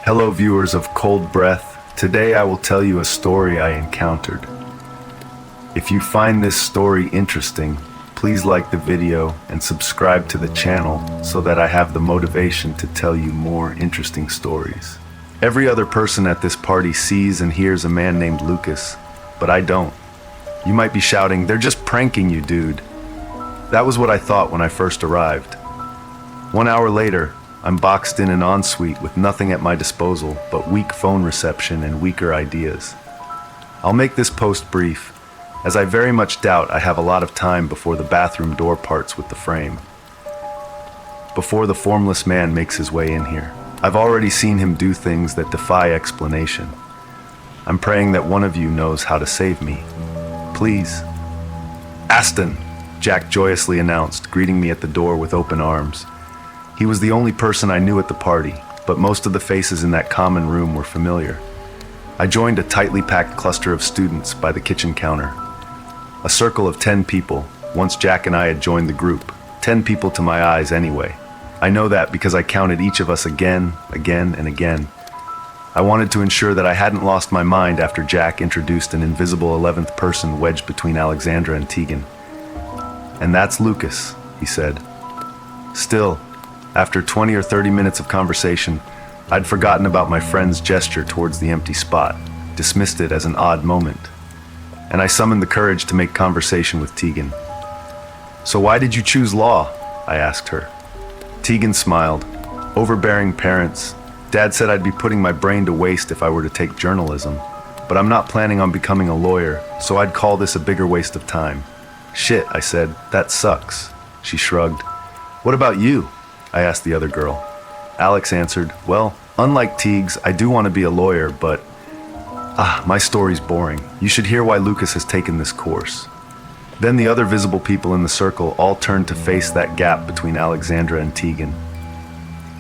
Hello, viewers of Cold Breath. Today I will tell you a story I encountered. If you find this story interesting, please like the video and subscribe to the channel so that I have the motivation to tell you more interesting stories. Every other person at this party sees and hears a man named Lucas, but I don't. You might be shouting, "They're just pranking you, dude." That was what I thought when I first arrived. 1 hour later, I'm boxed in an ensuite with nothing at my disposal but weak phone reception and weaker ideas. I'll make this post brief, as I very much doubt I have a lot of time before the bathroom door parts with the frame. Before the formless man makes his way in here, I've already seen him do things that defy explanation. I'm praying that one of you knows how to save me. Please. "Aston," Jack joyously announced, greeting me at the door with open arms. He was the only person I knew at the party, but most of the faces in that common room were familiar. I joined a tightly packed cluster of students by the kitchen counter. A circle of 10 people, once Jack and I had joined the group. 10 people to my eyes anyway. I know that because I counted each of us again, and again. I wanted to ensure that I hadn't lost my mind after Jack introduced an invisible 11th person wedged between Alexandra and Tegan. "And that's Lucas," he said. Still, after 20 or 30 minutes of conversation, I'd forgotten about my friend's gesture towards the empty spot, dismissed it as an odd moment. And I summoned the courage to make conversation with Tegan. "So why did you choose law?" I asked her. Tegan smiled. "Overbearing parents. Dad said I'd be putting my brain to waste if I were to take journalism, but I'm not planning on becoming a lawyer, so I'd call this a bigger waste of time." "Shit," I said, "that sucks." She shrugged. "What about you?" I asked the other girl. Alex answered, "Well, unlike Teagues, I do want to be a lawyer, but my story's boring. You should hear why Lucas has taken this course." Then the other visible people in the circle all turned to face that gap between Alexandra and Tegan.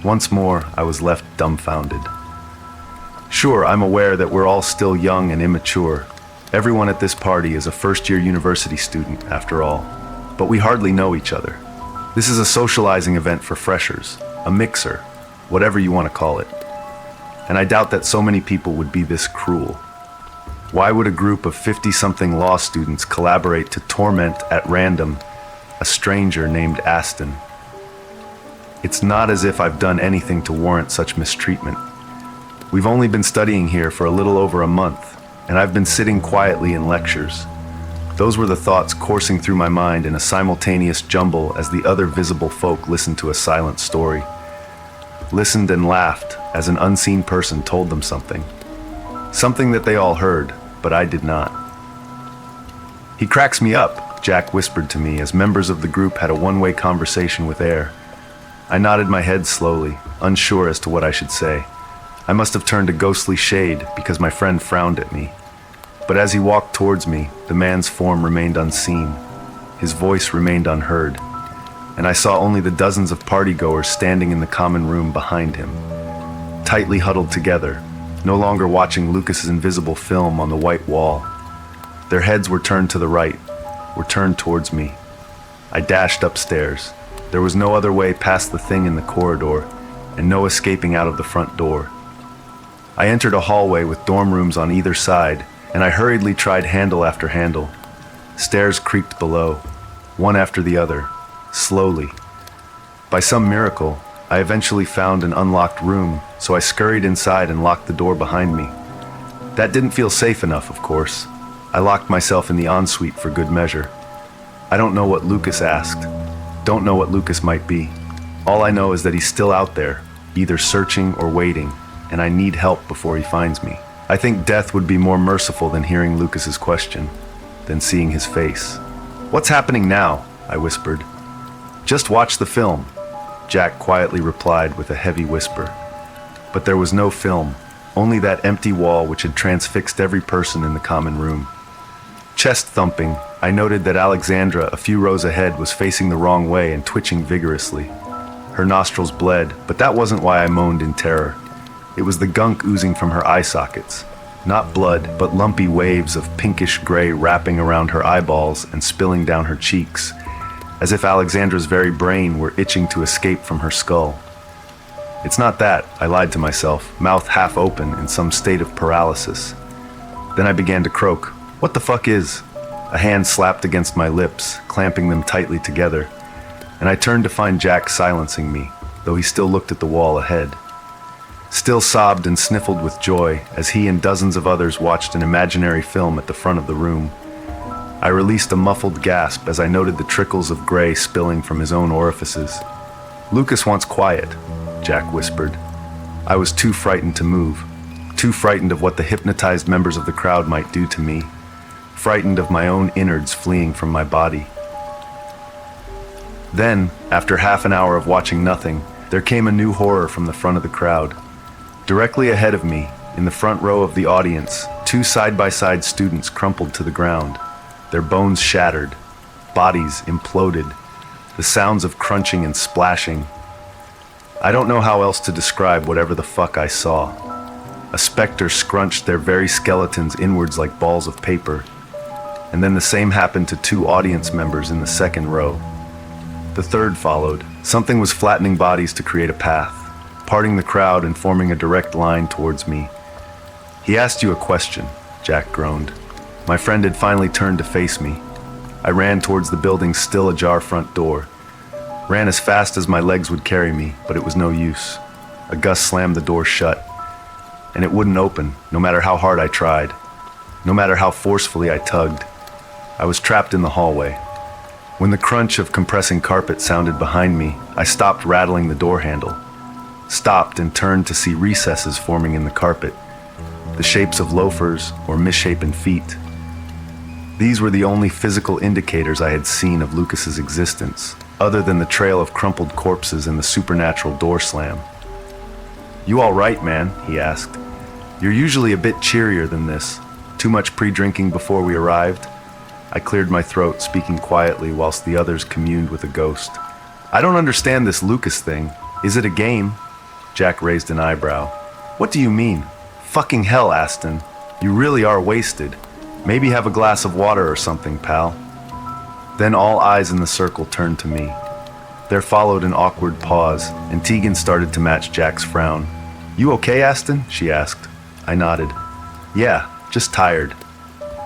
Once more, I was left dumbfounded. Sure, I'm aware that we're all still young and immature. Everyone at this party is a first-year university student, after all. But we hardly know each other. This is a socializing event for freshers, a mixer, whatever you want to call it. And I doubt that so many people would be this cruel. Why would a group of 50-something law students collaborate to torment at random a stranger named Aston? It's not as if I've done anything to warrant such mistreatment. We've only been studying here for a little over a month, and I've been sitting quietly in lectures. Those were the thoughts coursing through my mind in a simultaneous jumble as the other visible folk listened to a silent story. Listened and laughed as an unseen person told them something. Something that they all heard, but I did not. "He cracks me up," Jack whispered to me as members of the group had a one-way conversation with air. I nodded my head slowly, unsure as to what I should say. I must have turned a ghostly shade because my friend frowned at me. But as he walked towards me, the man's form remained unseen. His voice remained unheard, and I saw only the dozens of partygoers standing in the common room behind him, tightly huddled together, no longer watching Lucas's invisible film on the white wall. Their heads were turned to the right, were turned towards me. I dashed upstairs. There was no other way past the thing in the corridor, and no escaping out of the front door. I entered a hallway with dorm rooms on either side, and I hurriedly tried handle after handle. Stairs creaked below, one after the other, slowly. By some miracle, I eventually found an unlocked room, so I scurried inside and locked the door behind me. That didn't feel safe enough, of course. I locked myself in the ensuite for good measure. I don't know what Lucas asked. Don't know what Lucas might be. All I know is that he's still out there, either searching or waiting, and I need help before he finds me. I think death would be more merciful than hearing Lucas's question, than seeing his face. "What's happening now?" I whispered. "Just watch the film," Jack quietly replied with a heavy whisper. But there was no film, only that empty wall which had transfixed every person in the common room. Chest thumping, I noted that Alexandra, a few rows ahead, was facing the wrong way and twitching vigorously. Her nostrils bled, but that wasn't why I moaned in terror. It was the gunk oozing from her eye sockets. Not blood, but lumpy waves of pinkish gray wrapping around her eyeballs and spilling down her cheeks, as if Alexandra's very brain were itching to escape from her skull. It's not that, I lied to myself, mouth half open in some state of paralysis. Then I began to croak. What the fuck is? A hand slapped against my lips, clamping them tightly together, and I turned to find Jack silencing me, though he still looked at the wall ahead. Still sobbed and sniffled with joy as he and dozens of others watched an imaginary film at the front of the room. I released a muffled gasp as I noted the trickles of gray spilling from his own orifices. "Lucas wants quiet," Jack whispered. I was too frightened to move, too frightened of what the hypnotized members of the crowd might do to me, frightened of my own innards fleeing from my body. Then, after half an hour of watching nothing, there came a new horror from the front of the crowd. Directly ahead of me, in the front row of the audience, two side-by-side students crumpled to the ground, their bones shattered, bodies imploded, the sounds of crunching and splashing. I don't know how else to describe whatever the fuck I saw. A specter scrunched their very skeletons inwards like balls of paper, and then the same happened to two audience members in the second row. The third followed. Something was flattening bodies to create a path, parting the crowd and forming a direct line towards me. "He asked you a question," Jack groaned. My friend had finally turned to face me. I ran towards the building's still ajar front door. Ran as fast as my legs would carry me, but it was no use. A gust slammed the door shut, and it wouldn't open, no matter how hard I tried, no matter how forcefully I tugged. I was trapped in the hallway. When the crunch of compressing carpet sounded behind me, I stopped rattling the door handle, stopped and turned to see recesses forming in the carpet, the shapes of loafers or misshapen feet. These were the only physical indicators I had seen of Lucas's existence, other than the trail of crumpled corpses and the supernatural door slam. "You all right, man?" he asked. "You're usually a bit cheerier than this. Too much pre-drinking before we arrived?" I cleared my throat, speaking quietly whilst the others communed with a ghost. "I don't understand this Lucas thing. Is it a game?" Jack raised an eyebrow. "What do you mean? Fucking hell, Aston. You really are wasted. Maybe have a glass of water or something, pal." Then all eyes in the circle turned to me. There followed an awkward pause, and Tegan started to match Jack's frown. "You okay, Aston?" she asked. I nodded. "Yeah, just tired."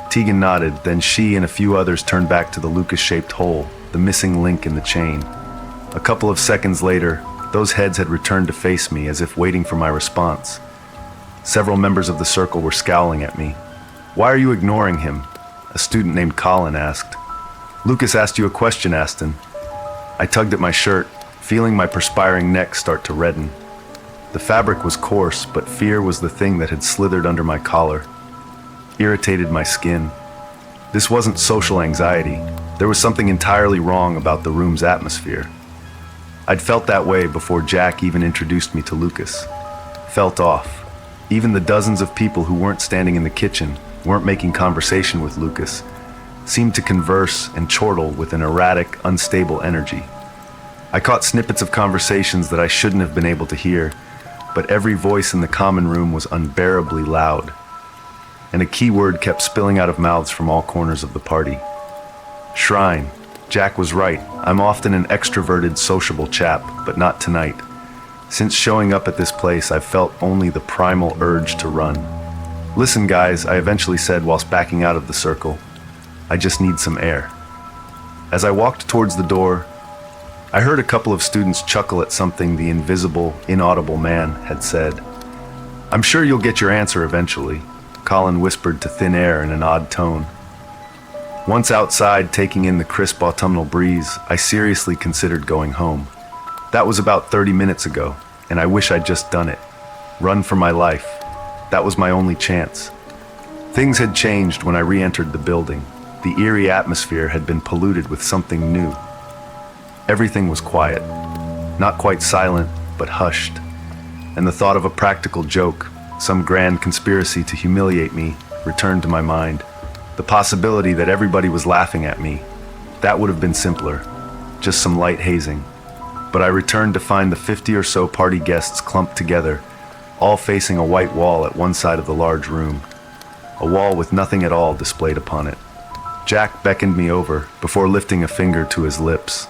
Tegan nodded, then she and a few others turned back to the Lucas-shaped hole, the missing link in the chain. A couple of seconds later, those heads had returned to face me as if waiting for my response. Several members of the circle were scowling at me. "Why are you ignoring him?" a student named Colin asked. "Lucas asked you a question, Aston." I tugged at my shirt, feeling my perspiring neck start to redden. The fabric was coarse, but fear was the thing that had slithered under my collar, irritated my skin. This wasn't social anxiety. There was something entirely wrong about the room's atmosphere. I'd felt that way before Jack even introduced me to Lucas. Felt off. Even the dozens of people who weren't standing in the kitchen, weren't making conversation with Lucas, seemed to converse and chortle with an erratic, unstable energy. I caught snippets of conversations that I shouldn't have been able to hear, but every voice in the common room was unbearably loud, and a key word kept spilling out of mouths from all corners of the party. Shrine. Jack was right. I'm often an extroverted, sociable chap, but not tonight. Since showing up at this place, I've felt only the primal urge to run. "Listen, guys," I eventually said whilst backing out of the circle. "I just need some air." As I walked towards the door, I heard a couple of students chuckle at something the invisible, inaudible man had said. "I'm sure you'll get your answer eventually," Colin whispered to thin air in an odd tone. Once outside, taking in the crisp autumnal breeze, I seriously considered going home. That was about 30 minutes ago, and I wish I'd just done it. Run for my life. That was my only chance. Things had changed when I re-entered the building. The eerie atmosphere had been polluted with something new. Everything was quiet. Not quite silent, but hushed. And the thought of a practical joke, some grand conspiracy to humiliate me, returned to my mind. The possibility that everybody was laughing at me. That would have been simpler. Just some light hazing. But I returned to find the 50 or so party guests clumped together, all facing a white wall at one side of the large room. A wall with nothing at all displayed upon it. Jack beckoned me over before lifting a finger to his lips.